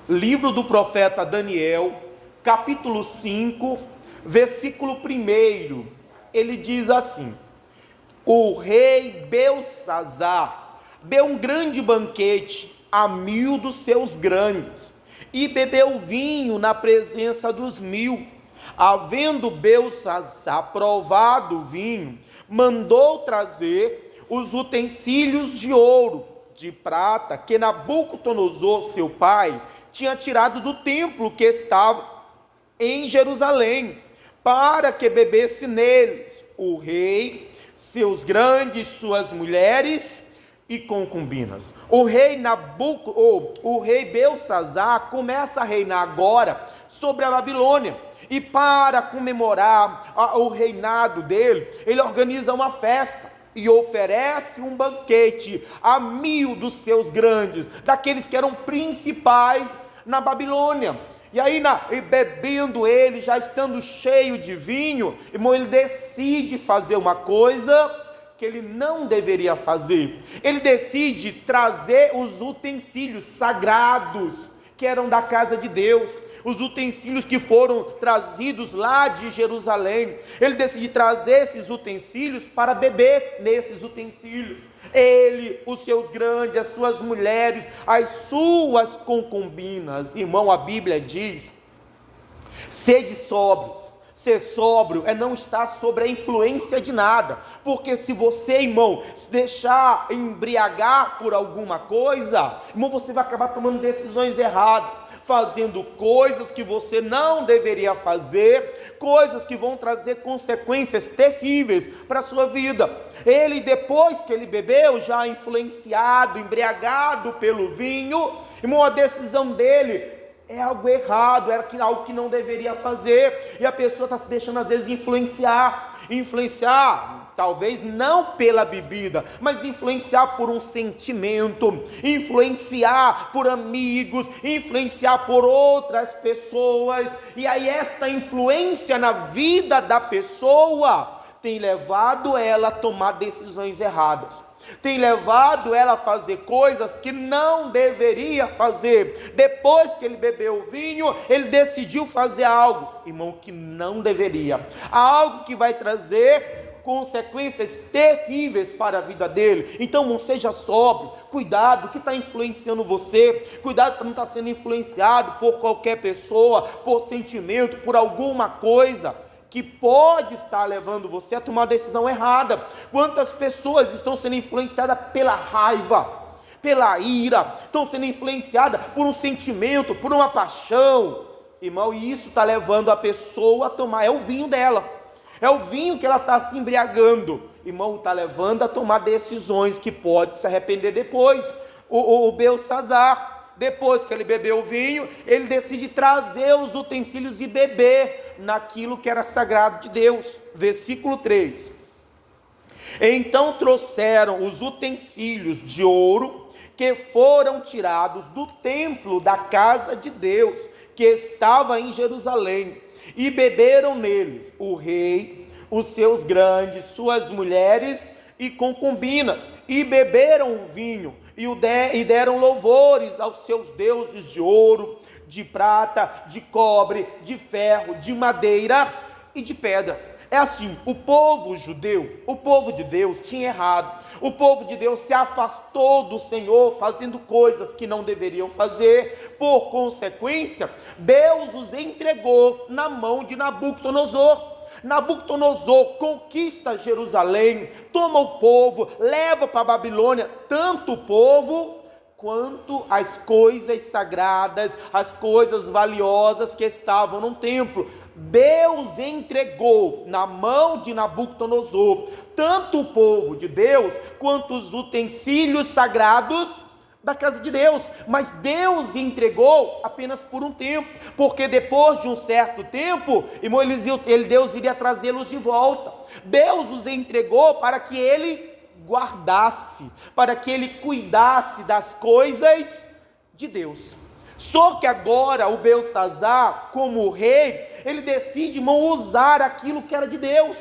Livro do profeta Daniel, capítulo 5, versículo 1, ele diz assim: o rei Belsazar deu um grande banquete a 1000 dos seus grandes, e bebeu vinho na presença dos 1000. Havendo Belsazar provado o vinho, mandou trazer os utensílios de ouro, de prata, que Nabucodonosor, seu pai, tinha tirado do templo que estava em Jerusalém, para que bebesse neles o rei, seus grandes, suas mulheres e concubinas. O rei Belsazar começa a reinar agora sobre a Babilônia, e para comemorar o reinado dele, ele organiza uma festa e oferece um banquete a 1000 dos seus grandes, daqueles que eram principais na Babilônia. E aí, bebendo ele, já estando cheio de vinho, irmão, ele decide fazer uma coisa que ele não deveria fazer. Ele decide trazer os utensílios sagrados que eram da casa de Deus, os utensílios que foram trazidos lá de Jerusalém. Ele decide trazer esses utensílios para beber nesses utensílios. Ele, os seus grandes, as suas mulheres, as suas concubinas. Irmão, a Bíblia diz: sede sóbrios. Ser sóbrio é não estar sob a influência de nada, porque se você, irmão, se deixar embriagar por alguma coisa, irmão, você vai acabar tomando decisões erradas, fazendo coisas que você não deveria fazer, coisas que vão trazer consequências terríveis para a sua vida. Ele, depois que ele bebeu, já influenciado, embriagado pelo vinho, irmão, a decisão dele é algo errado, era algo que não deveria fazer, e a pessoa está se deixando às vezes influenciar, talvez não pela bebida, mas influenciar por um sentimento, influenciar por amigos, influenciar por outras pessoas, e aí essa influência na vida da pessoa tem levado ela a tomar decisões erradas, tem levado ela a fazer coisas que não deveria fazer. Depois que ele bebeu o vinho, ele decidiu fazer algo, irmão, que não deveria, algo que vai trazer consequências terríveis para a vida dele. Então, irmão, seja sóbrio, cuidado, o que está influenciando você, cuidado para não estar sendo influenciado por qualquer pessoa, por sentimento, por alguma coisa que pode estar levando você a tomar uma decisão errada. Quantas pessoas estão sendo influenciadas pela raiva, pela ira, estão sendo influenciadas por um sentimento, por uma paixão, irmão, e isso está levando a pessoa a tomar, é o vinho dela, é o vinho que ela está se embriagando, irmão, está levando a tomar decisões que pode se arrepender depois. O Belsazar, depois que ele bebeu o vinho, ele decide trazer os utensílios e beber naquilo que era sagrado de Deus. Versículo 3. Então trouxeram os utensílios de ouro que foram tirados do templo da casa de Deus, que estava em Jerusalém, e beberam neles o rei, os seus grandes, suas mulheres e concubinas, e beberam o vinho, e deram louvores aos seus deuses de ouro, de prata, de cobre, de ferro, de madeira e de pedra. É assim, o povo judeu, o povo de Deus tinha errado, o povo de Deus se afastou do Senhor, fazendo coisas que não deveriam fazer. Por consequência, Deus os entregou na mão de Nabucodonosor. Nabucodonosor conquista Jerusalém, toma o povo, leva para a Babilônia, tanto o povo quanto as coisas sagradas, as coisas valiosas que estavam no templo. Deus entregou na mão de Nabucodonosor tanto o povo de Deus quanto os utensílios sagrados da casa de Deus, mas Deus entregou apenas por um tempo, porque depois de um certo tempo, irmão, Deus iria trazê-los de volta. Deus os entregou para que ele guardasse, para que ele cuidasse das coisas de Deus. Só que agora o Belsazar, como rei, ele decide, irmão, usar aquilo que era de Deus.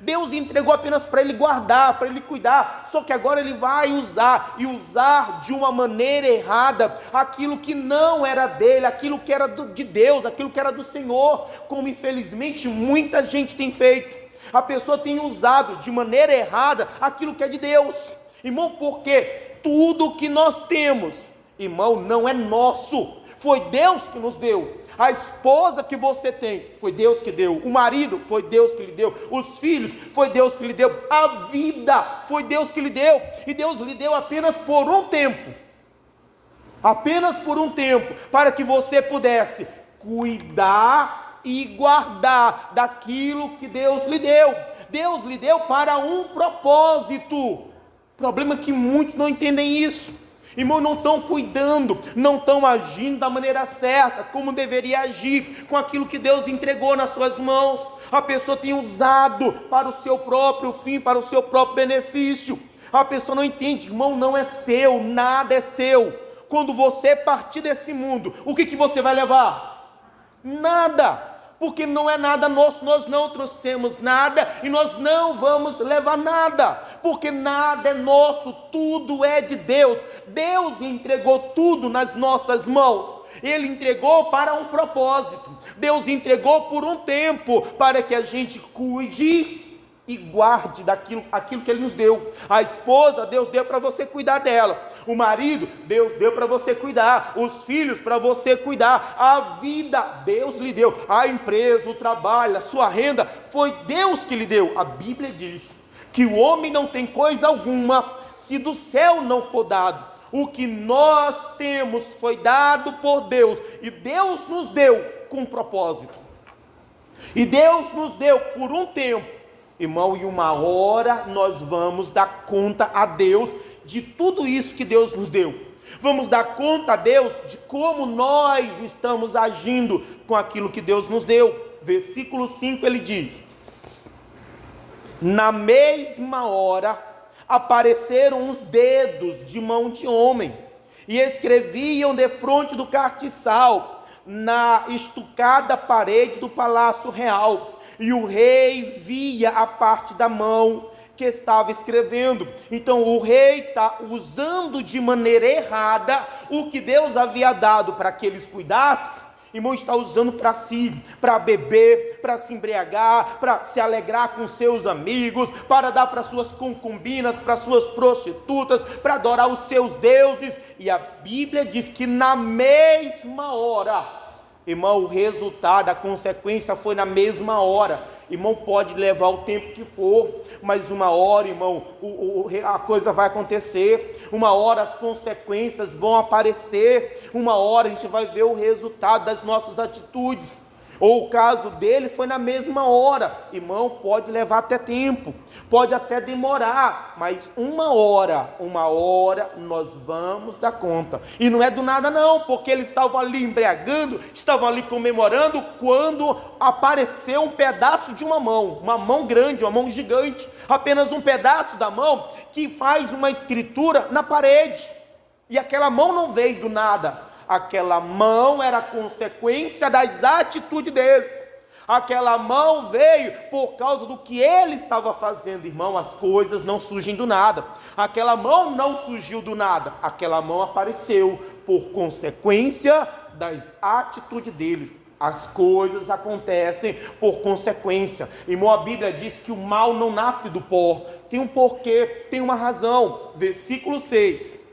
Deus entregou apenas para ele guardar, para ele cuidar, só que agora ele vai usar de uma maneira errada aquilo que não era dele, aquilo que era de Deus, aquilo que era do Senhor, como infelizmente muita gente tem feito. A pessoa tem usado de maneira errada aquilo que é de Deus, irmão, porque tudo que nós temos, irmão, não é nosso, foi Deus que nos deu. A esposa que você tem, foi Deus que deu. O marido, foi Deus que lhe deu. Os filhos, foi Deus que lhe deu. A vida, foi Deus que lhe deu. E Deus lhe deu apenas por um tempo. Apenas por um tempo, para que você pudesse cuidar e guardar daquilo que Deus lhe deu. Deus lhe deu para um propósito. O problema é que muitos não entendem isso. Irmão, não estão cuidando, não estão agindo da maneira certa, como deveria agir com aquilo que Deus entregou nas suas mãos. A pessoa tem usado para o seu próprio fim, para o seu próprio benefício. A pessoa não entende, irmão, não é seu, nada é seu. Quando você partir desse mundo, o que você vai levar? Nada. Porque não é nada nosso, nós não trouxemos nada e nós não vamos levar nada, porque nada é nosso, tudo é de Deus. Deus entregou tudo nas nossas mãos, Ele entregou para um propósito, Deus entregou por um tempo, para que a gente cuide e guarde aquilo que Ele nos deu. A esposa, Deus deu para você cuidar dela. O marido, Deus deu para você cuidar. Os filhos, para você cuidar. A vida, Deus lhe deu. A empresa, o trabalho, a sua renda, foi Deus que lhe deu. A Bíblia diz que o homem não tem coisa alguma se do céu não for dado. O que nós temos foi dado por Deus, e Deus nos deu com propósito. E Deus nos deu por um tempo. Irmão, e uma hora nós vamos dar conta a Deus de tudo isso que Deus nos deu. Vamos dar conta a Deus de como nós estamos agindo com aquilo que Deus nos deu. Versículo 5 ele diz: na mesma hora apareceram os dedos de mão de homem, e escreviam defronte do castiçal, na estucada parede do palácio real. E o rei via a parte da mão que estava escrevendo. Então o rei está usando de maneira errada o que Deus havia dado para que eles cuidassem. Irmão, está usando para si, para beber, para se embriagar, para se alegrar com seus amigos, para dar para suas concubinas, para suas prostitutas, para adorar os seus deuses. E a Bíblia diz que na mesma hora, irmão, o resultado, a consequência foi na mesma hora. Irmão, pode levar o tempo que for, mas uma hora, irmão, a coisa vai acontecer. Uma hora as consequências vão aparecer. Uma hora a gente vai ver o resultado das nossas atitudes. Ou o caso dele foi na mesma hora. Irmão, pode levar até tempo, pode até demorar, mas uma hora nós vamos dar conta. E não é do nada não, porque eles estavam ali embriagando, estavam ali comemorando, quando apareceu um pedaço de uma mão grande, uma mão gigante, apenas um pedaço da mão que faz uma escritura na parede. E aquela mão não veio do nada. Aquela mão era consequência das atitudes deles. Aquela mão veio por causa do que ele estava fazendo. Irmão, as coisas não surgem do nada. Aquela mão não surgiu do nada. Aquela mão apareceu por consequência das atitudes deles. As coisas acontecem por consequência. Irmão, a Bíblia diz que o mal não nasce do pó. Tem um porquê, tem uma razão. Versículo 6.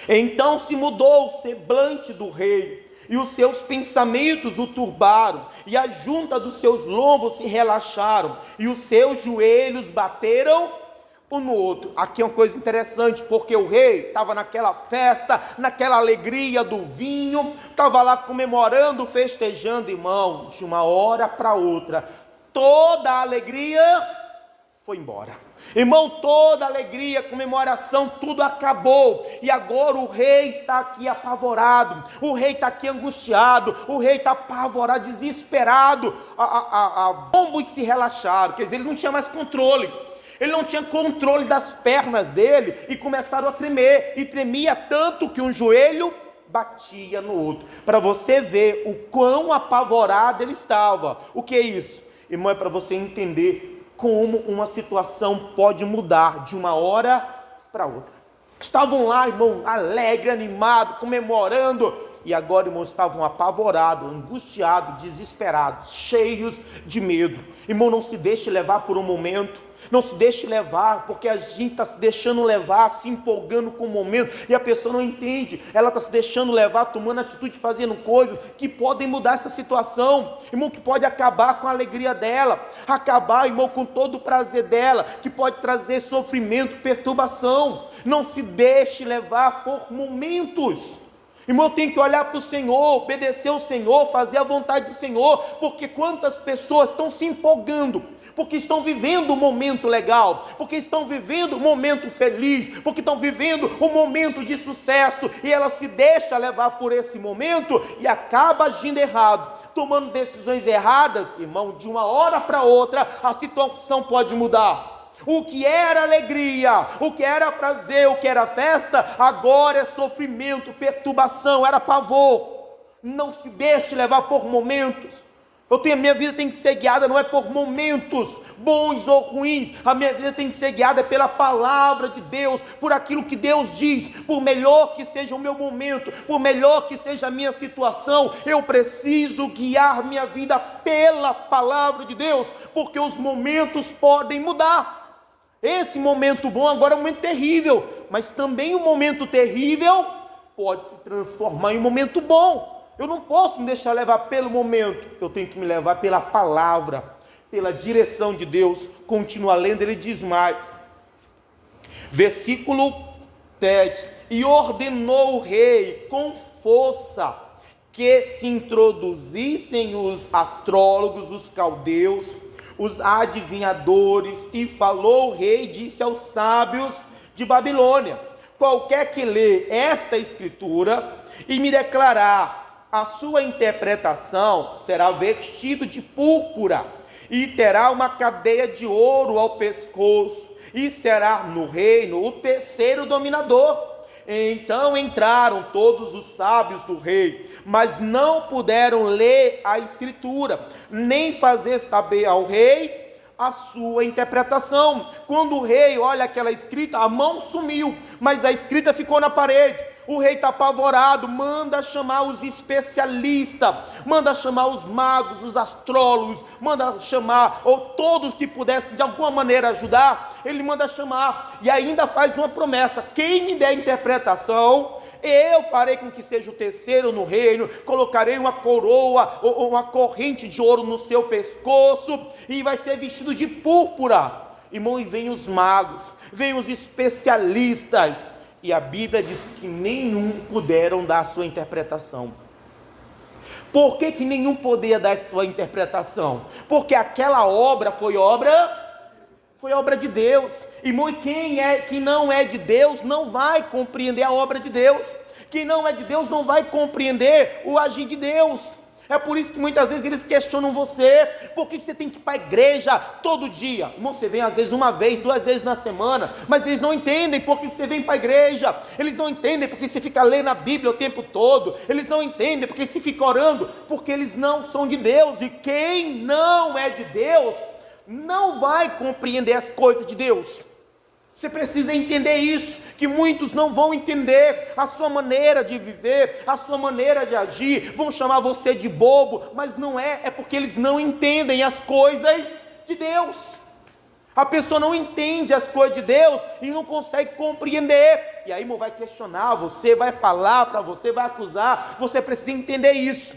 Então se mudou o semblante do rei, e os seus pensamentos o turbaram, e a junta dos seus lombos se relaxaram, e os seus joelhos bateram um no outro. Aqui é uma coisa interessante, porque o rei estava naquela festa, naquela alegria do vinho, estava lá comemorando, festejando, irmão. De uma hora para outra, toda a alegria foi embora. Irmão, toda alegria, comemoração, tudo acabou. E agora o rei está aqui apavorado. O rei está aqui angustiado. O rei está apavorado, desesperado. Bombos se relaxaram. Quer dizer, ele não tinha mais controle. Ele não tinha controle das pernas dele. E começaram a tremer. E tremia tanto que um joelho batia no outro. Para você ver o quão apavorado ele estava. O que é isso? Irmão, é para você entender como uma situação pode mudar de uma hora para outra. Estavam lá, irmão, alegre, animado, comemorando, e agora, irmãos, estavam apavorados, angustiados, desesperados, cheios de medo. Irmão, não se deixe levar por um momento, não se deixe levar, porque a gente está se deixando levar, se empolgando com o momento, e a pessoa não entende, ela está se deixando levar, tomando atitude, fazendo coisas que podem mudar essa situação, irmão, que pode acabar com a alegria dela, acabar, irmão, com todo o prazer dela, que pode trazer sofrimento, perturbação. Não se deixe levar por momentos. Irmão, tem que olhar para o Senhor, obedecer ao Senhor, fazer a vontade do Senhor, porque quantas pessoas estão se empolgando, porque estão vivendo um momento legal, porque estão vivendo um momento feliz, porque estão vivendo um momento de sucesso, e ela se deixa levar por esse momento, e acaba agindo errado, tomando decisões erradas. Irmão, de uma hora para outra, a situação pode mudar. O que era alegria, o que era prazer, o que era festa, agora é sofrimento, perturbação, era pavor. Não se deixe levar por momentos. A minha vida tem que ser guiada, não é por momentos bons ou ruins, a minha vida tem que ser guiada pela palavra de Deus, por aquilo que Deus diz. Por melhor que seja o meu momento, por melhor que seja a minha situação, eu preciso guiar minha vida pela palavra de Deus, porque os momentos podem mudar. Esse momento bom agora é um momento terrível, mas também um momento terrível pode se transformar em um momento bom. Eu não posso me deixar levar pelo momento, eu tenho que me levar pela palavra, pela direção de Deus. Continua lendo, ele diz mais, versículo 7, e ordenou o rei com força que se introduzissem os astrólogos, os caldeus, os adivinhadores, e falou o rei, disse aos sábios de Babilônia: qualquer que lê esta escritura e me declarar a sua interpretação, será vestido de púrpura e terá uma cadeia de ouro ao pescoço, e será no reino o terceiro dominador. Então entraram todos os sábios do rei, mas não puderam ler a escritura, nem fazer saber ao rei a sua interpretação. Quando o rei olha aquela escrita, a mão sumiu, mas a escrita ficou na parede. O rei está apavorado, manda chamar os especialistas, manda chamar os magos, os astrólogos, manda chamar, ou todos que pudessem de alguma maneira ajudar, ele manda chamar, e ainda faz uma promessa: quem me der a interpretação, eu farei com que seja o terceiro no reino, colocarei uma coroa, ou uma corrente de ouro no seu pescoço, e vai ser vestido de púrpura. Irmão, e vem os magos, vem os especialistas, e a Bíblia diz que nenhum puderam dar a sua interpretação. Por que nenhum poderia dar a sua interpretação? Porque aquela obra foi obra de Deus. Irmão, e quem não é de Deus não vai compreender a obra de Deus. Quem não é de Deus não vai compreender o agir de Deus. É por isso que muitas vezes eles questionam você: por que você tem que ir para a igreja todo dia? Irmão, você vem às vezes uma vez, 2 vezes na semana, mas eles não entendem por que você vem para a igreja, eles não entendem porque você fica lendo a Bíblia o tempo todo, eles não entendem porque você fica orando, porque eles não são de Deus, e quem não é de Deus não vai compreender as coisas de Deus. Você precisa entender isso, que muitos não vão entender a sua maneira de viver, a sua maneira de agir, vão chamar você de bobo, mas não é porque eles não entendem as coisas de Deus. A pessoa não entende as coisas de Deus e não consegue compreender, e aí, irmão, vai questionar você, vai falar para você, vai acusar. Você precisa entender isso.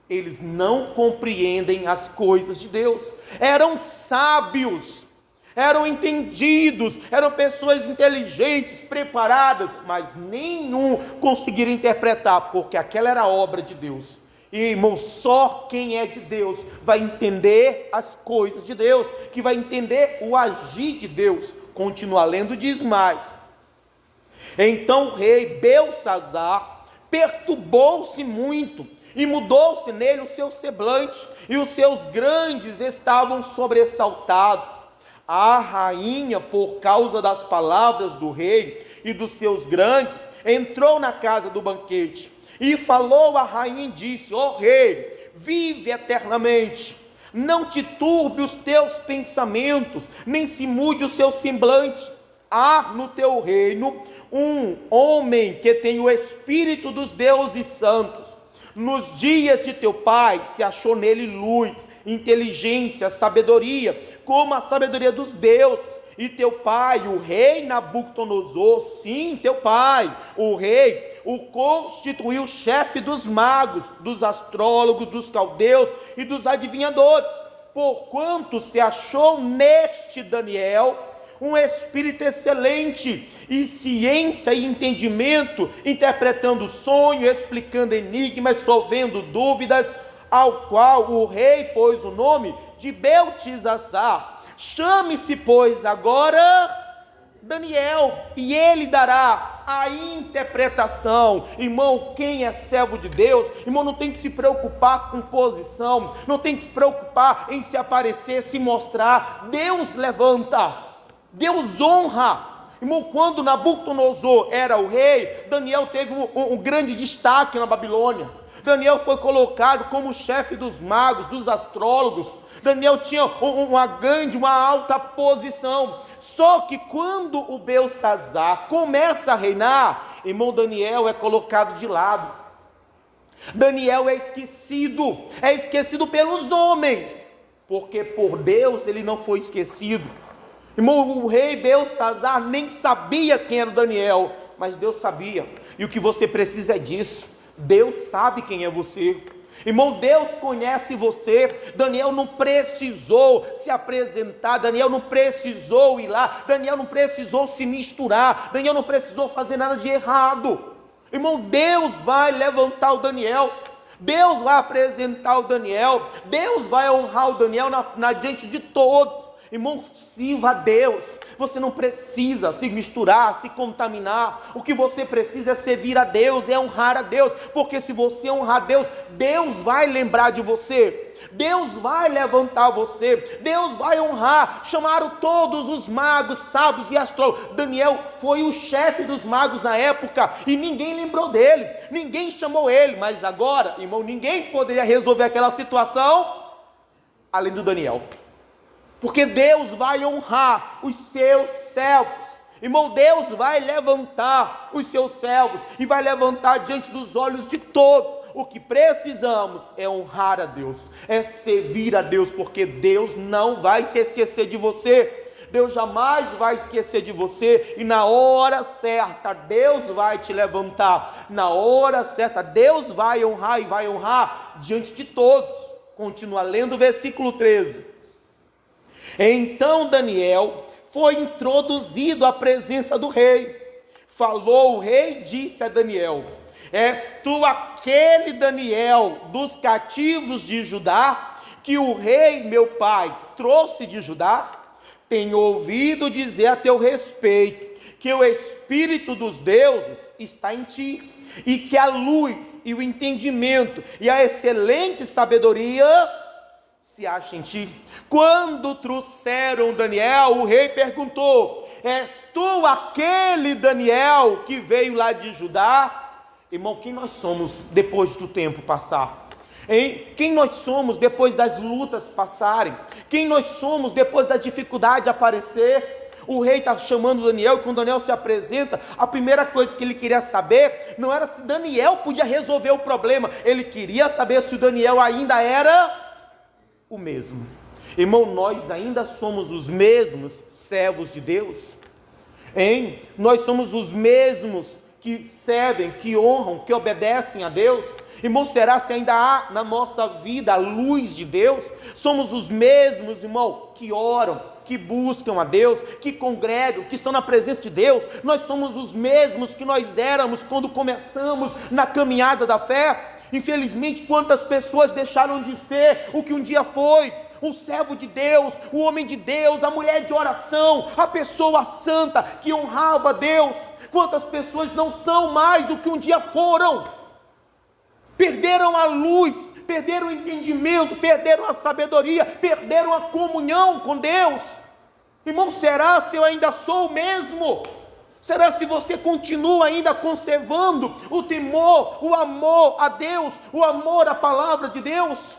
Eles não compreendem as coisas de Deus. Eram sábios, eram entendidos, eram pessoas inteligentes, preparadas, mas nenhum conseguiram interpretar, porque aquela era a obra de Deus. E, irmão, só quem é de Deus vai entender as coisas de Deus, que vai entender o agir de Deus. Continua lendo, diz mais: então o rei Belsazzar perturbou-se muito, e mudou-se nele o seu semblante, e os seus grandes estavam sobressaltados. A rainha, por causa das palavras do rei e dos seus grandes, entrou na casa do banquete, e falou a rainha e disse: ó rei, vive eternamente. não te turbe os teus pensamentos, nem se mude o seu semblante. Há no teu reino um homem que tem o espírito dos deuses santos. Nos dias de teu pai se achou nele luz, inteligência, sabedoria, como a sabedoria dos deuses. E teu pai, o rei Nabucodonosor, sim, teu pai, o rei, o constituiu chefe dos magos, dos astrólogos, dos caldeus e dos adivinhadores, porquanto se achou neste Daniel um espírito excelente, e ciência e entendimento, interpretando sonho, explicando enigmas, solvendo dúvidas, ao qual o rei pôs o nome de Beltesazar. Chame-se, pois, agora Daniel, e ele dará a interpretação. Irmão, quem é servo de Deus, irmão, não tem que se preocupar com posição, não tem que se preocupar em se aparecer, se mostrar. Deus levanta, Deus honra. Irmão, quando Nabucodonosor era o rei, Daniel teve um grande destaque na Babilônia. Daniel foi colocado como chefe dos magos, dos astrólogos. Daniel tinha uma alta posição. Só que quando o Beltesazar começa a reinar, irmão, Daniel é colocado de lado. Daniel é esquecido pelos homens, porque por Deus ele não foi esquecido. Irmão, o rei Beltesazar nem sabia quem era o Daniel, mas Deus sabia. E o que você precisa é disso. Deus sabe quem é você. Irmão, Deus conhece você. Daniel não precisou se apresentar, Daniel não precisou ir lá, Daniel não precisou se misturar, Daniel não precisou fazer nada de errado. Irmão, Deus vai levantar o Daniel, Deus vai apresentar o Daniel, Deus vai honrar o Daniel diante de todos. Irmão, sirva a Deus. Você não precisa se misturar, se contaminar. O que você precisa é servir a Deus, é honrar a Deus. Porque se você honrar a Deus, Deus vai lembrar de você. Deus vai levantar você. Deus vai honrar. Chamaram todos os magos, sábios e astrólogos. Daniel foi o chefe dos magos na época e ninguém lembrou dele. Ninguém chamou ele. Mas agora, irmão, ninguém poderia resolver aquela situação além do Daniel. Porque Deus vai honrar os seus servos. Irmão, Deus vai levantar os seus servos e vai levantar diante dos olhos de todos. O que precisamos é honrar a Deus, é servir a Deus, porque Deus não vai se esquecer de você. Deus jamais vai esquecer de você, e na hora certa Deus vai te levantar. Na hora certa Deus vai honrar, e vai honrar diante de todos. Continua lendo o versículo 13. Então Daniel foi introduzido à presença do rei. Falou o rei, disse a Daniel: és tu aquele Daniel dos cativos de Judá, que o rei meu pai trouxe de Judá? Tenho ouvido dizer a teu respeito que o espírito dos deuses está em ti, e que a luz e o entendimento e a excelente sabedoria se acha em ti. Quando trouxeram Daniel, o rei perguntou: és tu aquele Daniel que veio lá de Judá? Irmão, quem nós somos depois do tempo passar? Hein? Quem nós somos depois das lutas passarem? Quem nós somos depois da dificuldade aparecer? O rei está chamando Daniel, e quando Daniel se apresenta, a primeira coisa que ele queria saber não era se Daniel podia resolver o problema, ele queria saber se o Daniel ainda era o mesmo. Irmão, nós ainda somos os mesmos servos de Deus, hein? Nós somos os mesmos que servem, que honram, que obedecem a Deus. Irmão, será se ainda há na nossa vida a luz de Deus? Somos os mesmos, irmão, que oram, que buscam a Deus, que congregam, que estão na presença de Deus. Nós somos os mesmos que nós éramos quando começamos na caminhada da fé. Infelizmente, quantas pessoas deixaram de ser o que um dia foi? O servo de Deus, o homem de Deus, a mulher de oração, a pessoa santa que honrava a Deus. Quantas pessoas não são mais o que um dia foram? Perderam a luz, perderam o entendimento, perderam a sabedoria, perderam a comunhão com Deus. Irmão, será se eu ainda sou o mesmo? Será se você continua ainda conservando o temor, o amor a Deus, o amor à palavra de Deus?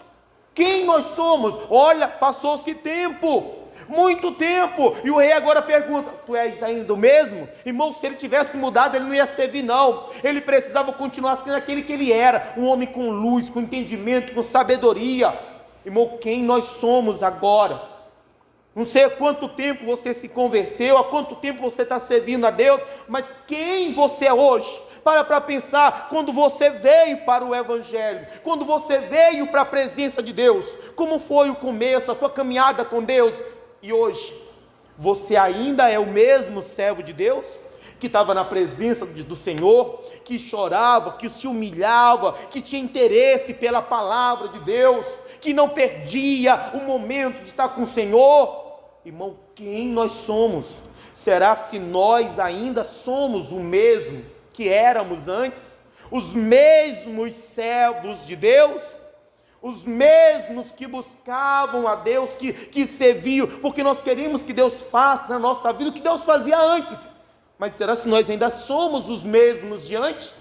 Quem nós somos? Olha, passou-se tempo, muito tempo, e o rei agora pergunta: tu és ainda o mesmo? Irmão, se ele tivesse mudado, ele não ia servir não, ele precisava continuar sendo aquele que ele era, um homem com luz, com entendimento, com sabedoria. Irmão, quem nós somos agora? Não sei há quanto tempo você se converteu, há quanto tempo você está servindo a Deus, mas quem você é hoje? Para pensar, quando você veio para o Evangelho, quando você veio para a presença de Deus, como foi o começo, a tua caminhada com Deus? E hoje, você ainda é o mesmo servo de Deus, que estava na presença do Senhor, que chorava, que se humilhava, que tinha interesse pela palavra de Deus, que não perdia o momento de estar com o Senhor? Irmão, quem nós somos? Será se nós ainda somos o mesmo que éramos antes? Os mesmos servos de Deus? Os mesmos que buscavam a Deus, que serviam, porque nós queríamos que Deus faça na nossa vida o que Deus fazia antes. Mas será se nós ainda somos os mesmos de antes?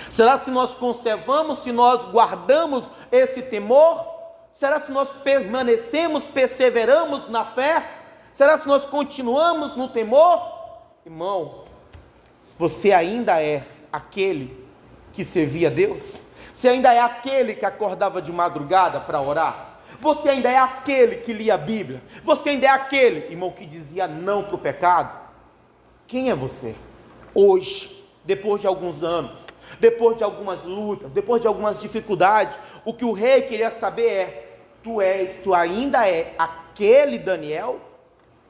Será se nós conservamos, se nós guardamos esse temor? Será se nós permanecemos, perseveramos na fé? Será se nós continuamos no temor? Irmão, você ainda é aquele que servia a Deus? Você ainda é aquele que acordava de madrugada para orar? Você ainda é aquele que lia a Bíblia? Você ainda é aquele, irmão, que dizia não para o pecado? Quem é você? Hoje, depois de alguns anos, depois de algumas lutas, depois de algumas dificuldades, o que o rei queria saber é: tu ainda é aquele Daniel?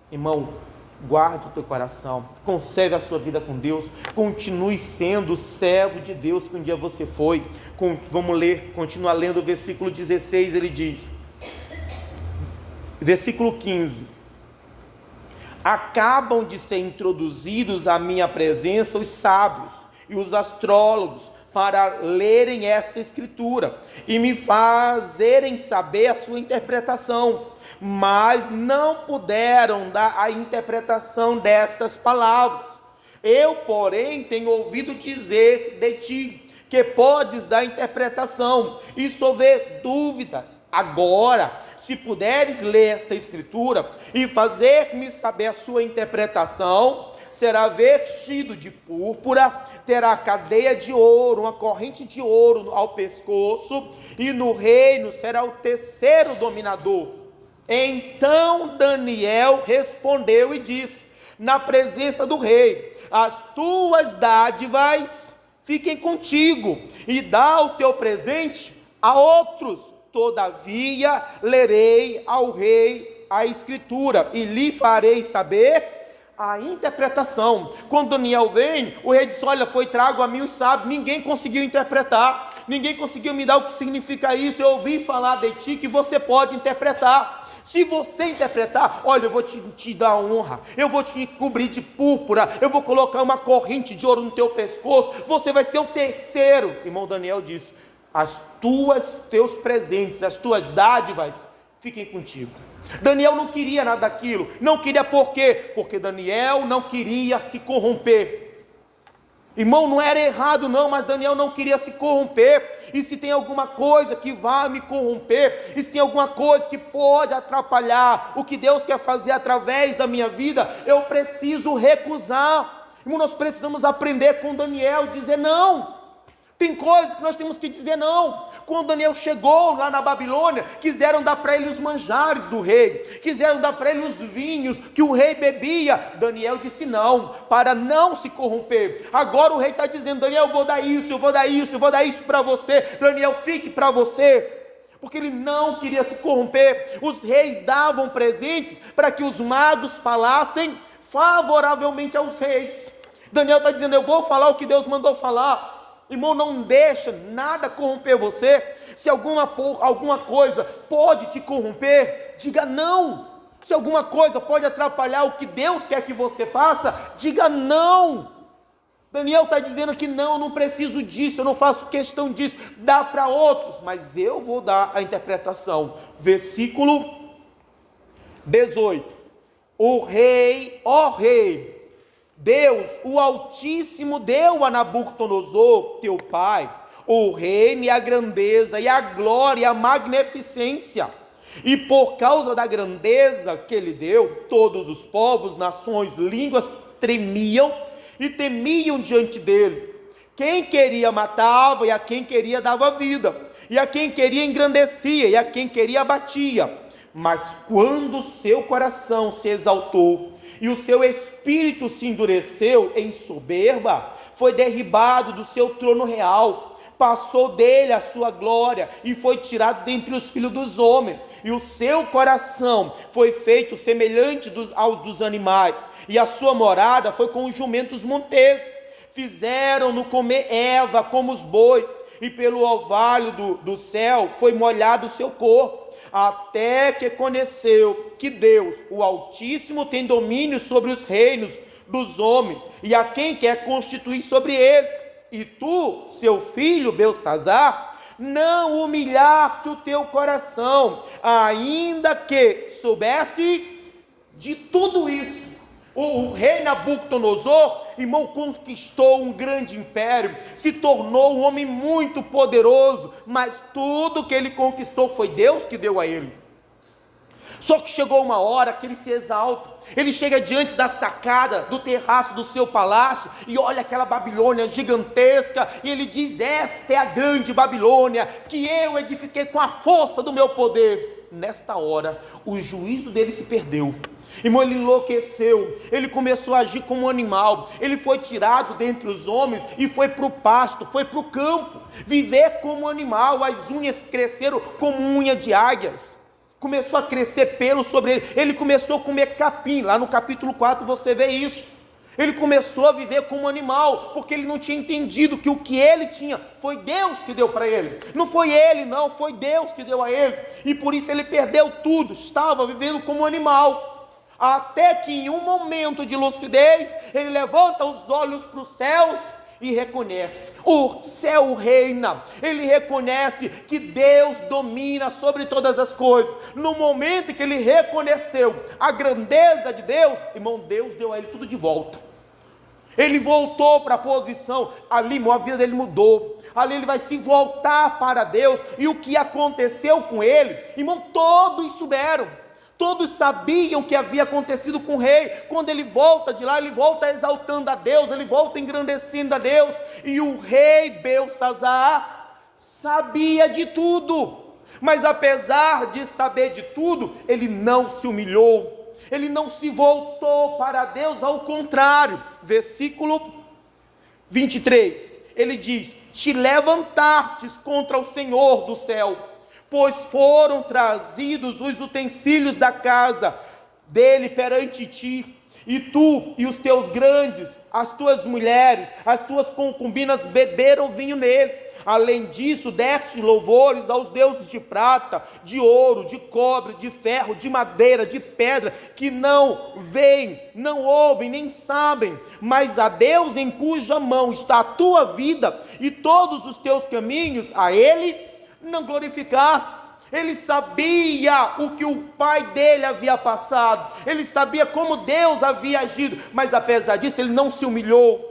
Irmão, guarde o teu coração, conserve a sua vida com Deus, continue sendo o servo de Deus que um dia você foi. Vamos ler, continua lendo o versículo 16, ele diz, versículo 15: acabam de ser introduzidos à minha presença os sábios e os astrólogos para lerem esta escritura e me fazerem saber a sua interpretação, mas não puderam dar a interpretação destas palavras. Eu, porém, tenho ouvido dizer de ti que podes dar interpretação, e se houver dúvidas, agora, se puderes ler esta escritura e fazer-me saber a sua interpretação, será vestido de púrpura, terá cadeia de ouro, uma corrente de ouro ao pescoço, e no reino será o terceiro dominador. Então Daniel respondeu e disse, na presença do rei: as tuas dádivas fiquem contigo, e dá o teu presente a outros. Todavia lerei ao rei a escritura, e lhe farei saber a interpretação. Quando Daniel vem, o rei diz: olha, foi trago a mim os sábios, ninguém conseguiu interpretar, ninguém conseguiu me dar o que significa isso. Eu ouvi falar de ti que você pode interpretar. Se você interpretar, olha, eu vou te dar honra, eu vou te cobrir de púrpura, eu vou colocar uma corrente de ouro no teu pescoço, você vai ser o terceiro. Irmão, Daniel disse: teus presentes, as tuas dádivas fiquem contigo. Daniel não queria nada daquilo, não queria. Por quê? Porque Daniel não queria se corromper. Irmão, não era errado não, mas Daniel não queria se corromper. E se tem alguma coisa que vai me corromper, e se tem alguma coisa que pode atrapalhar o que Deus quer fazer através da minha vida, eu preciso recusar. Irmão, nós precisamos aprender com Daniel, dizer não. Tem coisas que nós temos que dizer não. Quando Daniel chegou lá na Babilônia, quiseram dar para ele os manjares do rei, quiseram dar para ele os vinhos que o rei bebia. Daniel disse não, para não se corromper. Agora o rei está dizendo: Daniel, eu vou dar isso, eu vou dar isso, eu vou dar isso para você. Daniel, fique para você. Porque ele não queria se corromper. Os reis davam presentes para que os magos falassem favoravelmente aos reis. Daniel está dizendo: eu vou falar o que Deus mandou falar. Irmão, não deixa nada corromper você. Se alguma coisa pode te corromper, diga não. Se alguma coisa pode atrapalhar o que Deus quer que você faça, diga não. Daniel está dizendo que não, eu não preciso disso, eu não faço questão disso, dá para outros, mas eu vou dar a interpretação. Versículo 18: o rei, ó rei, Deus, o Altíssimo, deu a Nabucodonosor, teu pai, o reino e a grandeza, e a glória e a magnificência. E por causa da grandeza que ele deu, todos os povos, nações, línguas tremiam e temiam diante dele. Quem queria matava, e a quem queria dava vida, e a quem queria engrandecia, e a quem queria abatia. Mas quando o seu coração se exaltou e o seu espírito se endureceu em soberba, foi derribado do seu trono real, passou dele a sua glória e foi tirado dentre os filhos dos homens, e o seu coração foi feito semelhante aos dos animais, e a sua morada foi com os jumentos monteses. Fizeram-no comer erva como os bois, e pelo orvalho do céu foi molhado o seu corpo, até que conheceu que Deus, o Altíssimo, tem domínio sobre os reinos dos homens, e a quem quer constituir sobre eles. E tu, seu filho Beltsazar, não humilhaste o teu coração, ainda que soubesse de tudo isso. O rei Nabucodonosor, irmão, conquistou um grande império, se tornou um homem muito poderoso, mas tudo que ele conquistou foi Deus que deu a ele. Só que chegou uma hora que ele se exalta, ele chega diante da sacada, do terraço do seu palácio, e olha aquela Babilônia gigantesca, e ele diz: esta é a grande Babilônia, que eu edifiquei com a força do meu poder. Nesta hora, o juízo dele se perdeu. Irmão, ele enlouqueceu, ele começou a agir como um animal, ele foi tirado dentre os homens e foi para o pasto, foi para o campo, viver como um animal. As unhas cresceram como unha de águias, começou a crescer pelo sobre ele, ele começou a comer capim. Lá no capítulo 4 você vê isso. Ele começou a viver como um animal, porque ele não tinha entendido que o que ele tinha foi Deus que deu para ele. Não foi ele, não, foi Deus que deu a ele. E por isso ele perdeu tudo, estava vivendo como um animal. Até que em um momento de lucidez, ele levanta os olhos para os céus e reconhece: o céu reina. Ele reconhece que Deus domina sobre todas as coisas. No momento em que ele reconheceu a grandeza de Deus, irmão, Deus deu a ele tudo de volta. Ele voltou para a posição, ali a vida dele mudou, ali ele vai se voltar para Deus. E o que aconteceu com ele, irmão, todos souberam, todos sabiam o que havia acontecido com o rei. Quando ele volta de lá, ele volta exaltando a Deus, ele volta engrandecendo a Deus. E o rei Beltsazar sabia de tudo, mas apesar de saber de tudo, ele não se humilhou, ele não se voltou para Deus, ao contrário. Versículo 23, ele diz: te levantastes contra o Senhor do céu, pois foram trazidos os utensílios da casa dele perante ti, e tu e os teus grandes, as tuas mulheres, as tuas concubinas beberam vinho neles. Além disso, deste louvores aos deuses de prata, de ouro, de cobre, de ferro, de madeira, de pedra, que não veem, não ouvem, nem sabem, mas a Deus em cuja mão está a tua vida e todos os teus caminhos, a Ele não glorificaste. Ele sabia o que o pai dele havia passado, ele sabia como Deus havia agido, mas apesar disso ele não se humilhou,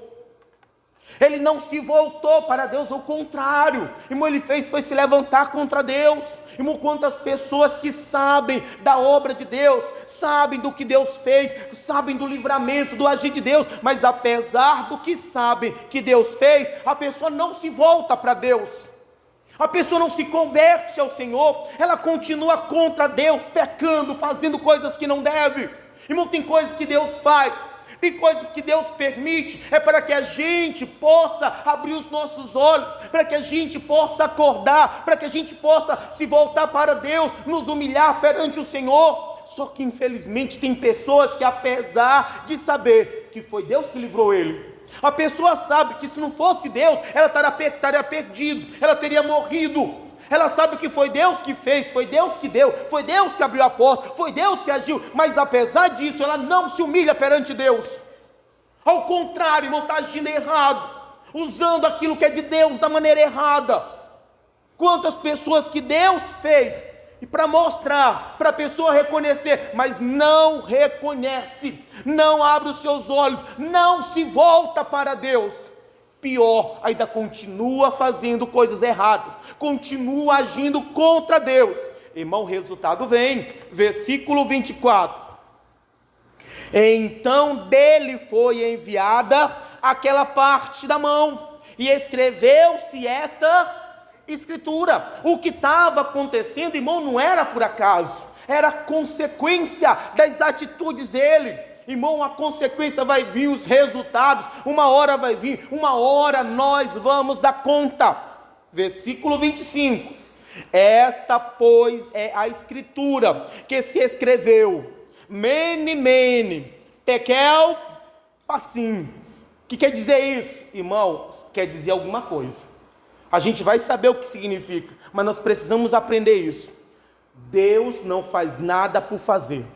ele não se voltou para Deus, ao contrário, irmão, ele foi se levantar contra Deus. Irmão, quantas pessoas que sabem da obra de Deus, sabem do que Deus fez, sabem do livramento, do agir de Deus, mas apesar do que sabem que Deus fez, a pessoa não se volta para Deus, a pessoa não se converte ao Senhor, ela continua contra Deus, pecando, fazendo coisas que não deve. Irmão, tem coisas que Deus faz, tem coisas que Deus permite, é para que a gente possa abrir os nossos olhos, para que a gente possa acordar, para que a gente possa se voltar para Deus, nos humilhar perante o Senhor. Só que infelizmente tem pessoas que, apesar de saber que foi Deus que livrou ele, a pessoa sabe que se não fosse Deus, ela estaria perdida, ela teria morrido. Ela sabe que foi Deus que fez, foi Deus que deu, foi Deus que abriu a porta, foi Deus que agiu, mas apesar disso, ela não se humilha perante Deus. Ao contrário, irmão, está agindo errado, usando aquilo que é de Deus da maneira errada. Quantas pessoas que Deus fez, e para mostrar, para a pessoa reconhecer, mas não reconhece, não abre os seus olhos, não se volta para Deus. pior, ainda continua fazendo coisas erradas, continua agindo contra Deus. Irmão, o resultado vem, versículo 24. Então dele foi enviada aquela parte da mão, e escreveu-se esta escritura. O que estava acontecendo, irmão, não era por acaso, era consequência das atitudes dele. Irmão, a consequência vai vir, os resultados, uma hora vai vir, uma hora nós vamos dar conta. Versículo 25. Esta, pois, é a escritura que se escreveu: Mene, Mene, Tekel, Parsim. O que quer dizer isso? Irmãos, quer dizer alguma coisa. A gente vai saber o que significa, mas nós precisamos aprender isso. Deus não faz nada por fazer.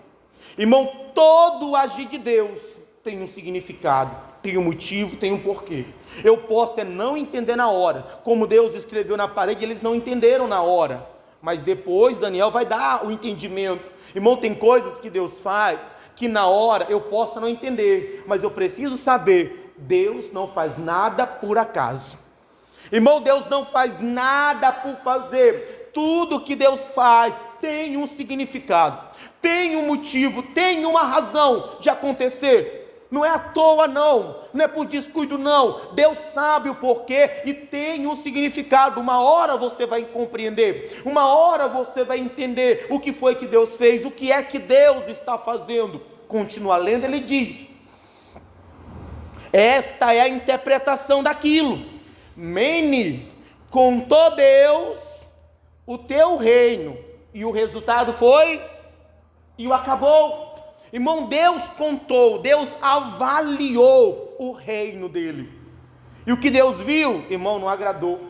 Irmão, todo agir de Deus tem um significado, tem um motivo, tem um porquê. Eu posso não entender na hora, como Deus escreveu na parede, eles não entenderam na hora, mas depois Daniel vai dar o entendimento. Irmão, tem coisas que Deus faz, que na hora eu possa não entender, mas eu preciso saber, Deus não faz nada por acaso. Irmão, Deus não faz nada por fazer. Tudo que Deus faz tem um significado, tem um motivo, tem uma razão de acontecer. Não é à toa não é por descuido não. Deus sabe o porquê e tem um significado. Uma hora você vai compreender, uma hora você vai entender o que foi que Deus fez, o que é que Deus está fazendo. Continua lendo, ele diz: esta é a interpretação daquilo. Mene, contou Deus o teu reino, e o resultado foi, e o acabou. Irmão, Deus contou, Deus avaliou o reino dele, e o que Deus viu, irmão, não agradou.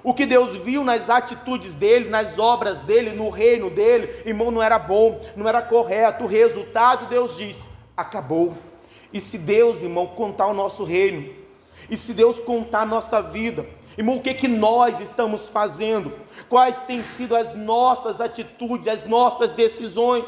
O que Deus viu nas atitudes dele, nas obras dele, no reino dele, irmão, não era bom, não era correto. O resultado, Deus diz, acabou. E se Deus, irmão, contar o nosso reino, e se Deus contar a nossa vida, irmão, o que nós estamos fazendo? Quais têm sido as nossas atitudes, as nossas decisões?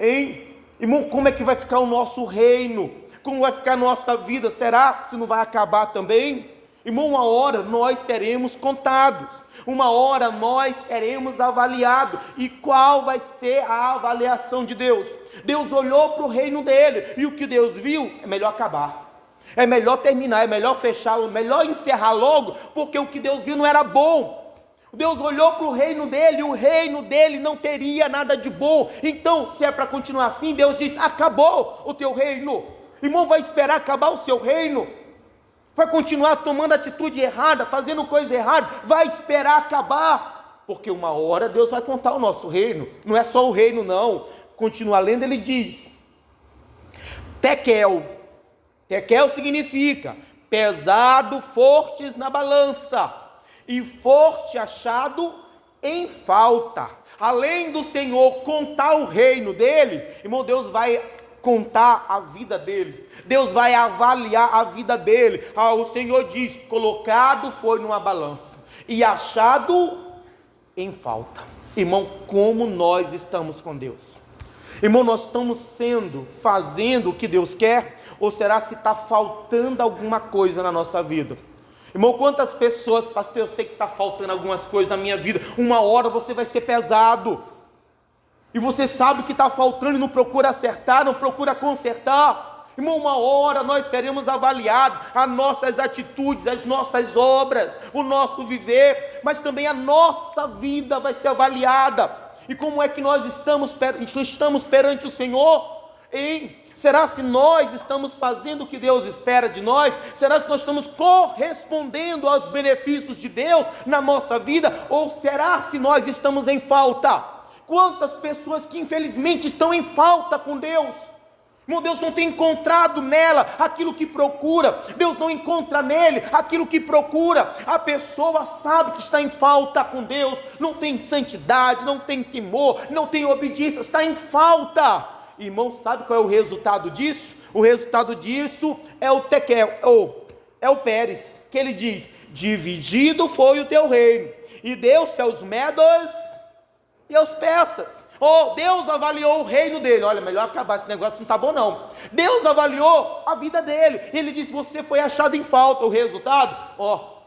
Hein? Irmão, como é que vai ficar o nosso reino? Como vai ficar a nossa vida? Será se não vai acabar também? Irmão, uma hora nós seremos contados, uma hora nós seremos avaliados. E qual vai ser a avaliação de Deus? Deus olhou para o reino dele, e o que Deus viu? É melhor acabar. É melhor terminar, é melhor fechá-lo, melhor encerrar logo, porque o que Deus viu não era bom. Deus olhou para o reino dele, e o reino dele não teria nada de bom. Então, se é para continuar assim, Deus diz, acabou o teu reino. Irmão, vai esperar acabar o seu reino? Vai continuar tomando atitude errada, fazendo coisa errada? Vai esperar acabar? Porque uma hora Deus vai contar o nosso reino. Não é só o reino não. Continua lendo, ele diz, Tekel. Tekel significa pesado, fortes na balança, e forte achado em falta. Além do Senhor contar o reino dele, irmão, Deus vai contar a vida dele, Deus vai avaliar a vida dele. O Senhor diz, colocado foi numa balança, e achado em falta. Irmão, como nós estamos com Deus? Irmão, nós estamos fazendo o que Deus quer? Ou será se está faltando alguma coisa na nossa vida? Irmão, quantas pessoas, pastor, eu sei que está faltando algumas coisas na minha vida. Uma hora você vai ser pesado, e você sabe que está faltando e não procura acertar, não procura consertar. Irmão, uma hora nós seremos avaliados, as nossas atitudes, as nossas obras, o nosso viver, mas também a nossa vida vai ser avaliada. E como é que nós estamos perante o Senhor? Hein? Será se nós estamos fazendo o que Deus espera de nós? Será se nós estamos correspondendo aos benefícios de Deus na nossa vida? Ou será se nós estamos em falta? Quantas pessoas que infelizmente estão em falta com Deus? Meu Deus não tem encontrado nela aquilo que procura, Deus não encontra nele aquilo que procura. A pessoa sabe que está em falta com Deus, não tem santidade, não tem temor, não tem obediência, está em falta. Irmão, sabe qual é o resultado disso? O resultado disso é o Tekel, é o Pérez, que ele diz, dividido foi o teu reino, e deu-se aos medos e aos persas. Oh, Deus avaliou o reino dele. Olha, melhor acabar, esse negócio não está bom não. Deus avaliou a vida dele. Ele disse: você foi achado em falta. O resultado?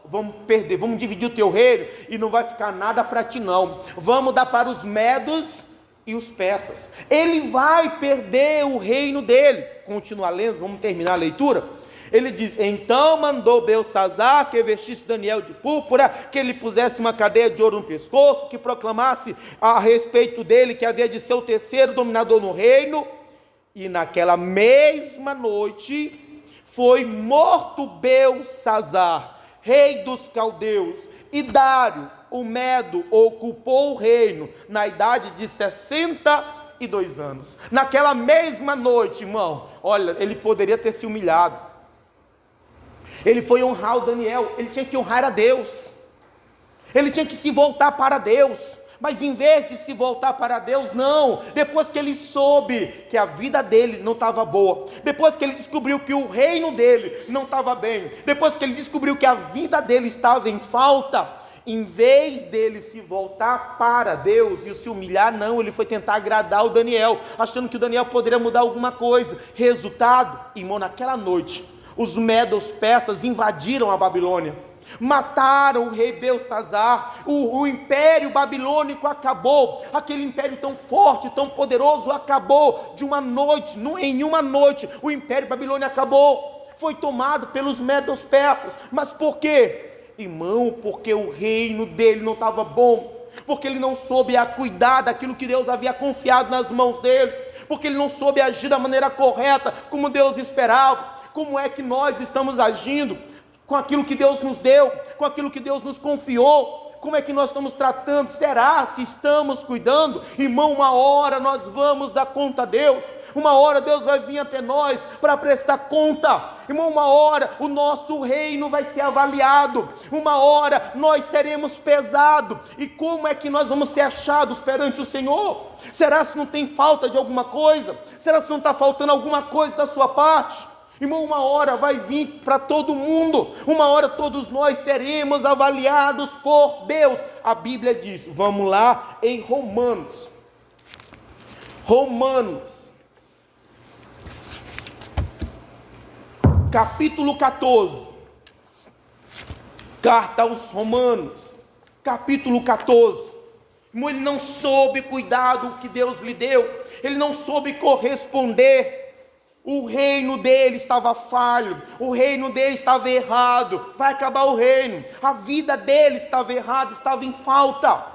Vamos perder, vamos dividir o teu reino e não vai ficar nada para ti não. Vamos dar para os medos e os persas. Ele vai perder o reino dele. Continua lendo, vamos terminar a leitura. Ele diz: então mandou Belsassar que vestisse Daniel de púrpura, que ele pusesse uma cadeia de ouro no pescoço, que proclamasse a respeito dele que havia de ser o terceiro dominador no reino. E naquela mesma noite foi morto Belsassar, rei dos caldeus, e Dário, o Medo, ocupou o reino na idade de 62 anos. Naquela mesma noite, irmão, olha, ele poderia ter se humilhado. Ele foi honrar o Daniel, ele tinha que honrar a Deus, ele tinha que se voltar para Deus, mas em vez de se voltar para Deus, não, depois que ele soube que a vida dele não estava boa, depois que ele descobriu que o reino dele não estava bem, depois que ele descobriu que a vida dele estava em falta, em vez dele se voltar para Deus e se humilhar, não, ele foi tentar agradar o Daniel, achando que o Daniel poderia mudar alguma coisa. Resultado, irmão, naquela noite, os medos persas invadiram a Babilônia, mataram o rei Belsassar, o império babilônico acabou, aquele império tão forte, tão poderoso, acabou de uma noite, em uma noite, o império babilônico acabou, foi tomado pelos medos persas. Mas por quê? Irmão, porque o reino dele não estava bom, porque ele não soube cuidar daquilo que Deus havia confiado nas mãos dele, porque ele não soube agir da maneira correta, como Deus esperava. Como é que nós estamos agindo com aquilo que Deus nos deu, com aquilo que Deus nos confiou? Como é que nós estamos tratando? Será se estamos cuidando? Irmão, uma hora nós vamos dar conta a Deus, uma hora Deus vai vir até nós para prestar conta. Irmão, uma hora o nosso reino vai ser avaliado, uma hora nós seremos pesados. E como é que nós vamos ser achados perante o Senhor? Será se não tem falta de alguma coisa? Será se não está faltando alguma coisa da sua parte? Irmão, uma hora vai vir para todo mundo, uma hora todos nós seremos avaliados por Deus. A Bíblia diz, vamos lá em Romanos, capítulo 14, carta aos Romanos, capítulo 14, irmão, ele não soube cuidar do que Deus lhe deu, ele não soube corresponder. O reino dele estava falho, o reino dele estava errado, vai acabar o reino, a vida dele estava errada, estava em falta,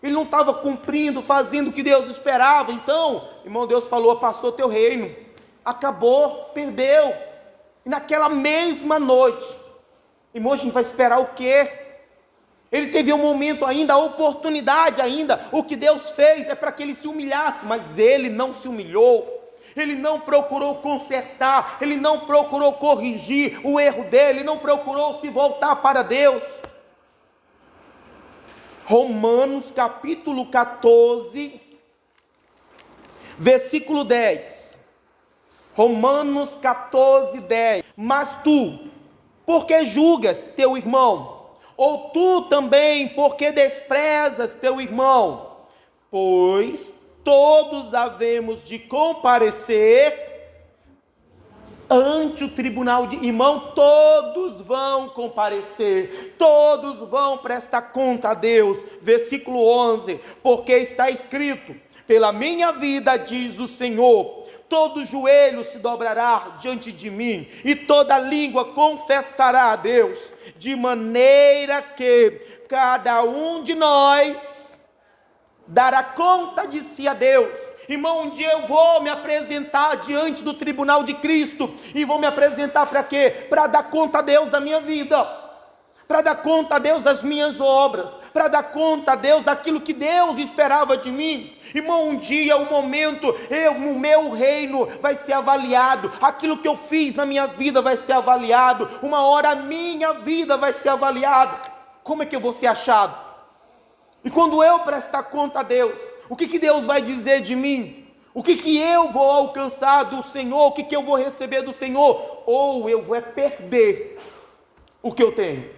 ele não estava cumprindo, fazendo o que Deus esperava. Então, irmão, Deus falou: passou teu reino, acabou, perdeu. E naquela mesma noite, irmão, a gente vai esperar o quê? Ele teve um momento ainda, a oportunidade ainda, o que Deus fez é para que ele se humilhasse, mas ele não se humilhou. Ele não procurou consertar, ele não procurou corrigir o erro dele, ele não procurou se voltar para Deus. Romanos capítulo 14, versículo 10. Romanos 14, 10. Mas tu, por que julgas teu irmão? Ou tu também, por que desprezas teu irmão? Pois todos havemos de comparecer ante o tribunal de... Irmão, todos vão comparecer, todos vão prestar conta a Deus. Versículo 11, porque está escrito: pela minha vida, diz o Senhor, todo joelho se dobrará diante de mim, e toda língua confessará a Deus, de maneira que cada um de nós dará conta de si a Deus. Irmão, um dia eu vou me apresentar diante do tribunal de Cristo, e vou me apresentar para quê? Para dar conta a Deus da minha vida, para dar conta a Deus das minhas obras, para dar conta a Deus daquilo que Deus esperava de mim. Irmão, um dia, um momento, o meu reino vai ser avaliado, aquilo que eu fiz na minha vida vai ser avaliado, uma hora a minha vida vai ser avaliada. Como é que eu vou ser achado? E quando eu prestar conta a Deus, o que Deus vai dizer de mim? O que eu vou alcançar do Senhor? O que eu vou receber do Senhor? Ou eu vou perder o que eu tenho?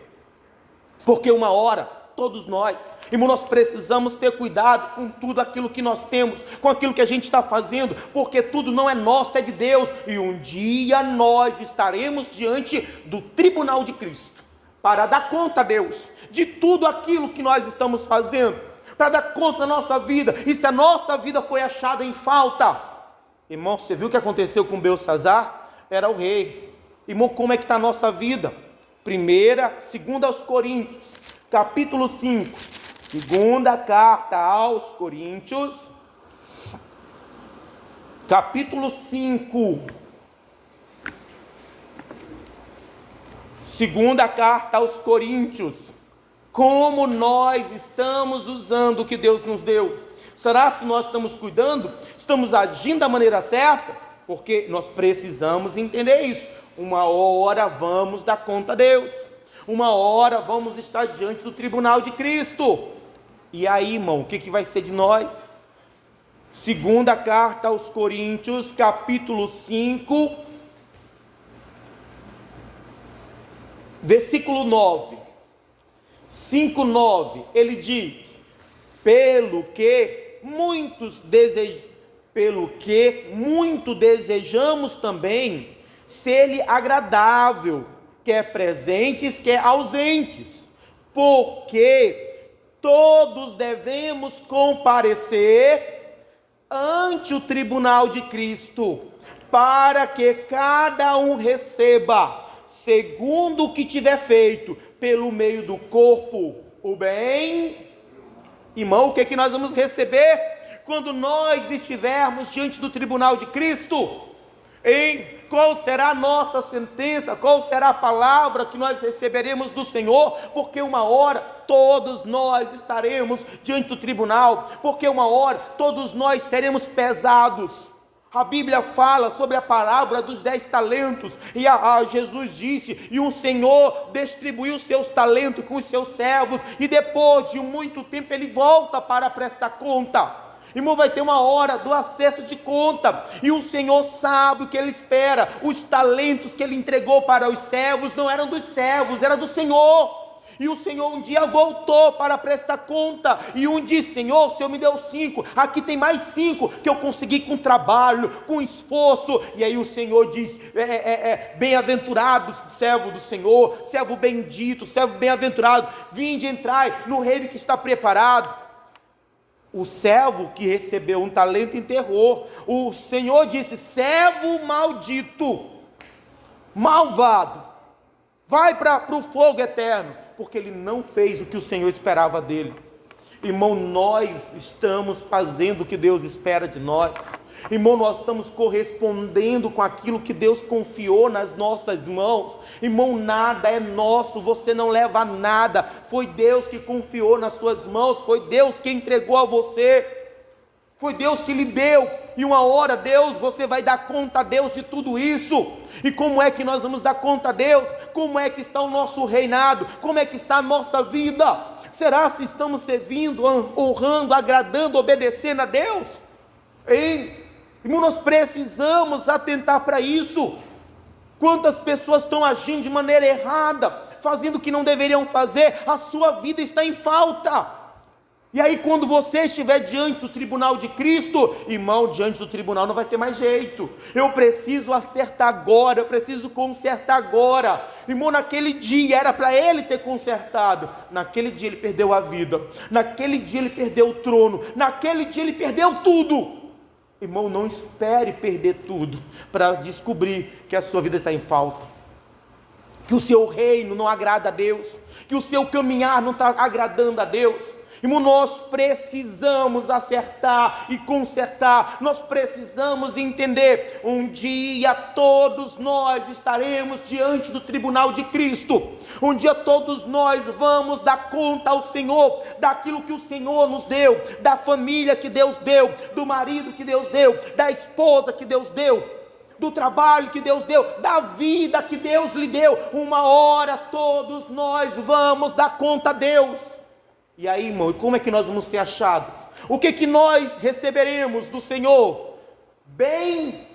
Porque uma hora todos nós. Irmão, nós precisamos ter cuidado com tudo aquilo que nós temos, com aquilo que a gente está fazendo, porque tudo não é nosso, é de Deus, e um dia nós estaremos diante do tribunal de Cristo, para dar conta a Deus, de tudo aquilo que nós estamos fazendo, para dar conta da nossa vida, e se a nossa vida foi achada em falta. Irmão, você viu o que aconteceu com Belsazar? Era o rei. Irmão, como é que está a nossa vida? Segunda aos Coríntios, capítulo 5, segunda carta aos Coríntios, capítulo 5, segunda carta aos Coríntios. Como nós estamos usando o que Deus nos deu? Será que nós estamos cuidando? Estamos agindo da maneira certa? Porque nós precisamos entender isso. Uma hora vamos dar conta a Deus, uma hora vamos estar diante do tribunal de Cristo. E aí, irmão, o que vai ser de nós? Segunda carta aos Coríntios, capítulo 5, versículo 9, 5:9, ele diz: pelo que muito desejamos também ser-lhe agradável, quer presentes, quer ausentes, porque todos devemos comparecer ante o tribunal de Cristo, para que cada um receba, segundo o que tiver feito, pelo meio do corpo, o bem. Irmão, o que nós vamos receber quando nós estivermos diante do tribunal de Cristo? Qual será a nossa sentença? Qual será a palavra que nós receberemos do Senhor? Porque uma hora todos nós estaremos diante do tribunal, porque uma hora todos nós seremos pesados. A Bíblia fala sobre a parábola dos 10 talentos, e Jesus disse, e um senhor distribuiu seus talentos com os seus servos, e depois de muito tempo ele volta para prestar conta. Irmão, vai ter uma hora do acerto de conta, e o Senhor sabe o que Ele espera. Os talentos que Ele entregou para os servos não eram dos servos, era do Senhor. E o Senhor um dia voltou para prestar conta, e um disse: Senhor, o Senhor me deu 5, aqui tem mais 5, que eu consegui com trabalho, com esforço. E aí o Senhor diz: bem-aventurado servo do Senhor, servo bendito, servo bem-aventurado, vinde entrai no reino que está preparado. O servo que recebeu um talento enterrou. O Senhor disse: servo maldito, malvado, vai para o fogo eterno, porque ele não fez o que o Senhor esperava dele. Irmão, nós estamos fazendo o que Deus espera de nós. Irmão, nós estamos correspondendo com aquilo que Deus confiou nas nossas mãos. Irmão, nada é nosso, você não leva nada. Foi Deus que confiou nas suas mãos, foi Deus que entregou a você, foi Deus que lhe deu. E uma hora, Deus, você vai dar conta a Deus de tudo isso. E como é que nós vamos dar conta a Deus? Como é que está o nosso reinado? Como é que está a nossa vida? Será se estamos servindo, honrando, agradando, obedecendo a Deus? Irmão, nós precisamos atentar para isso. Quantas pessoas estão agindo de maneira errada, fazendo o que não deveriam fazer? A sua vida está em falta. E aí, quando você estiver diante do tribunal de Cristo, irmão, diante do tribunal não vai ter mais jeito. Eu preciso acertar agora, eu preciso consertar agora. Irmão, naquele dia era para ele ter consertado. Naquele dia ele perdeu a vida, naquele dia ele perdeu o trono, naquele dia ele perdeu tudo. Irmão, não espere perder tudo para descobrir que a sua vida está em falta, que o seu reino não agrada a Deus, que o seu caminhar não está agradando a Deus. Irmão, nós precisamos acertar e consertar, nós precisamos entender, um dia todos nós estaremos diante do tribunal de Cristo, um dia todos nós vamos dar conta ao Senhor, daquilo que o Senhor nos deu, da família que Deus deu, do marido que Deus deu, da esposa que Deus deu, do trabalho que Deus deu, da vida que Deus lhe deu. Uma hora todos nós vamos dar conta a Deus. E aí, irmão, e como é que nós vamos ser achados? O que nós receberemos do Senhor? Bem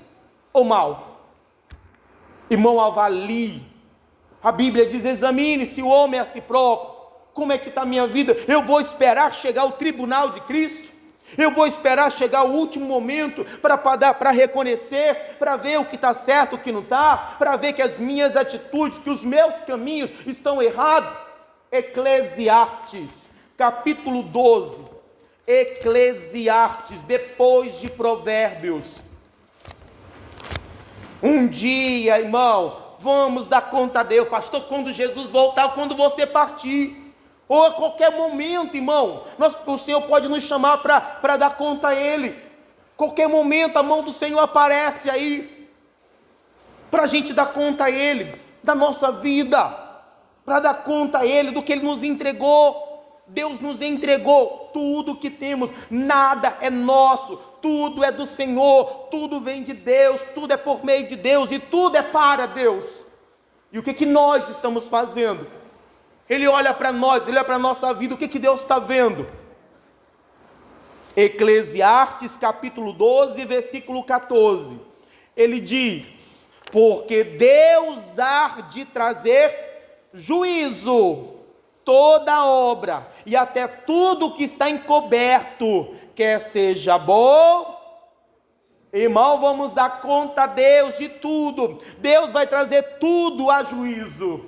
ou mal? Irmão, avalie. A Bíblia diz: examine-se o homem a si próprio. Como é que está a minha vida? Eu vou esperar chegar o tribunal de Cristo? Eu vou esperar chegar o último momento para reconhecer, para ver o que está certo, o que não está, para ver que as minhas atitudes, que os meus caminhos estão errados? Eclesiastes, capítulo 12, Eclesiastes, depois de Provérbios. Um dia, irmão, vamos dar conta a Deus, pastor, quando Jesus voltar, quando você partir, ou a qualquer momento, irmão, o Senhor pode nos chamar para dar conta a Ele. Qualquer momento a mão do Senhor aparece aí, para a gente dar conta a Ele, da nossa vida, para dar conta a Ele, do que Ele nos entregou. Deus nos entregou tudo que temos, nada é nosso, tudo é do Senhor, tudo vem de Deus, tudo é por meio de Deus e tudo é para Deus. E o que nós estamos fazendo? Ele olha para nós, ele olha para a nossa vida, o que Deus está vendo? Eclesiastes capítulo 12, versículo 14, ele diz: porque Deus há de trazer juízo toda obra, e até tudo que está encoberto, quer seja bom. Irmão, vamos dar conta a Deus de tudo. Deus vai trazer tudo a juízo.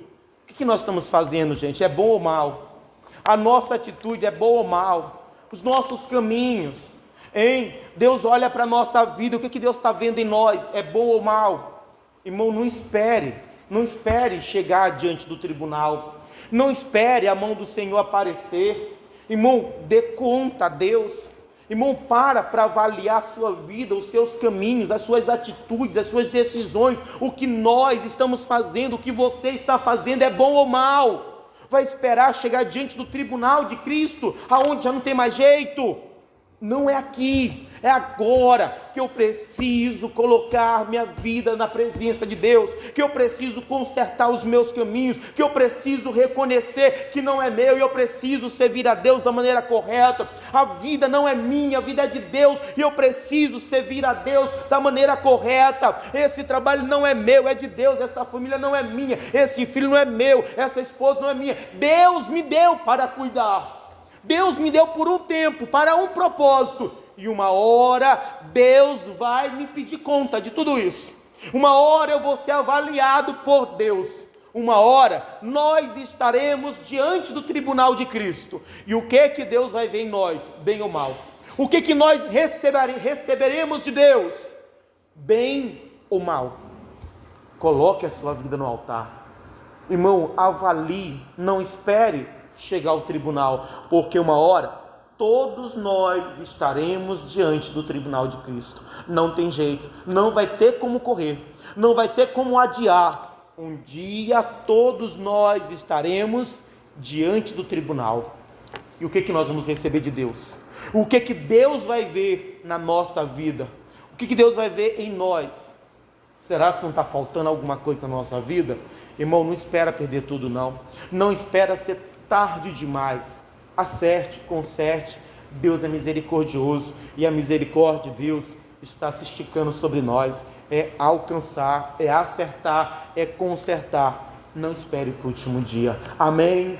O que nós estamos fazendo, gente? É bom ou mal? A nossa atitude é boa ou mal? Os nossos caminhos, hein? Deus olha para a nossa vida, o que Deus está vendo em nós? É bom ou mal? Irmão, não espere chegar diante do tribunal. Não espere a mão do Senhor aparecer. Irmão, dê conta a Deus. Irmão, para avaliar a sua vida, os seus caminhos, as suas atitudes, as suas decisões. O que nós estamos fazendo, o que você está fazendo é bom ou mal? Vai esperar chegar diante do tribunal de Cristo, aonde já não tem mais jeito? Não é aqui, é agora que eu preciso colocar minha vida na presença de Deus, que eu preciso consertar os meus caminhos, que eu preciso reconhecer que não é meu e eu preciso servir a Deus da maneira correta. A vida não é minha, a vida é de Deus e eu preciso servir a Deus da maneira correta. Esse trabalho não é meu, é de Deus. Essa família não é minha, esse filho não é meu, essa esposa não é minha. Deus me deu para cuidar. Deus me deu por um tempo, para um propósito, e uma hora Deus vai me pedir conta de tudo isso. Uma hora eu vou ser avaliado por Deus. Uma hora nós estaremos diante do tribunal de Cristo. E o que Deus vai ver em nós? Bem ou mal? O que nós receberemos de Deus? Bem ou mal? Coloque a sua vida no altar. Irmão, avalie, não espere chegar ao tribunal, porque uma hora todos nós estaremos diante do tribunal de Cristo. Não tem jeito, não vai ter como correr, não vai ter como adiar. Um dia todos nós estaremos diante do tribunal. E o que nós vamos receber de Deus? O que Deus vai ver na nossa vida? O que Deus vai ver em nós? Será que não está faltando alguma coisa na nossa vida? Irmão, não espera perder tudo não. Não espera ser tarde demais. Acerte, conserte. Deus é misericordioso e a misericórdia de Deus está se esticando sobre nós. É alcançar, é acertar, é consertar. Não espere para o último dia. Amém.